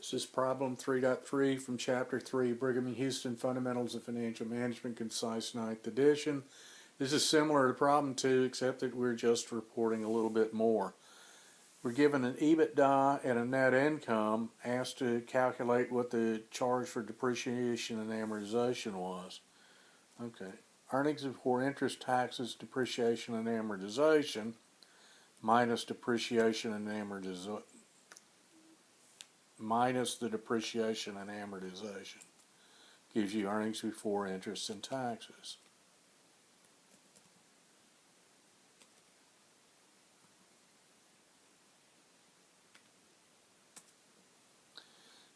This is problem 3.3 from Chapter 3, Brigham and Houston Fundamentals of Financial Management, Concise 9th edition. This is similar to problem 2, except that we're just reporting a little bit more. We're given an EBITDA and a net income, asked to calculate what the charge for depreciation and amortization was. Okay, earnings before interest, taxes, depreciation, and amortization minus depreciation and amortization. Minus the depreciation and amortization gives you earnings before interest and taxes.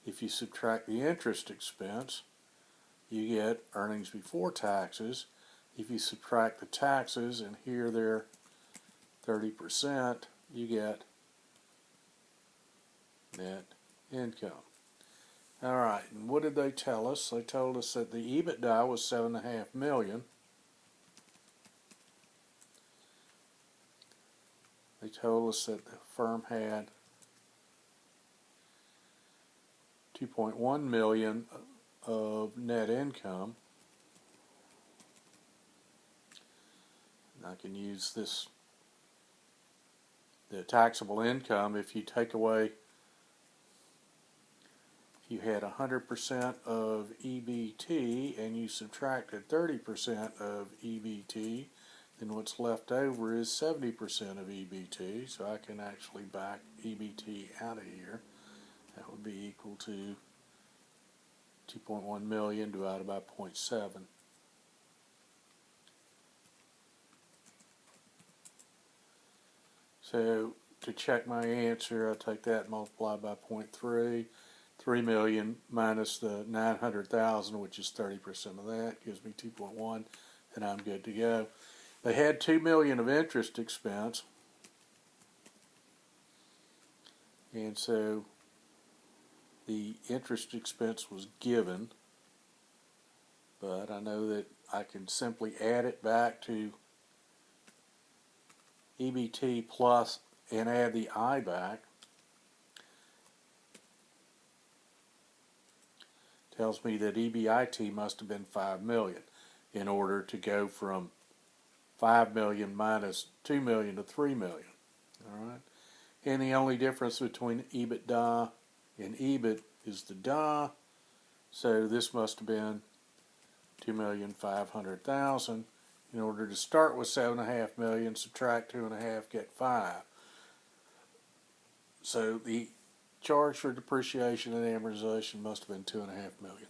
If you subtract the interest expense, you get earnings before taxes. If you subtract the taxes, and here they're 30%, you get net income. All right, and what did they tell us? They told us that the EBITDA was $7.5 million. They told us that the firm had $2.1 million of net income. And I can use this, the taxable income, if you take away, you had 100% of EBT and you subtracted 30% of EBT, then what's left over is 70% of EBT, so I can actually back EBT out of here. That would be equal to 2.1 million divided by 0.7. So to check my answer, I take that and multiply by 0.3. 3 million minus the 900,000, which is 30% of that, gives me 2.1, and I'm good to go. They had 2 million of interest expense, and so the interest expense was given, but I know that I can simply add it back to EBT plus and add the I back. Tells me that EBIT must have been 5 million in order to go from 5 million minus 2 million to 3 million. All right, and the only difference between EBITDA and EBIT is the DA, so this must have been 2,500,000. In order to start with 7.5 million, subtract 2.5, get 5. So the charge for depreciation and amortization must have been $2.5 million.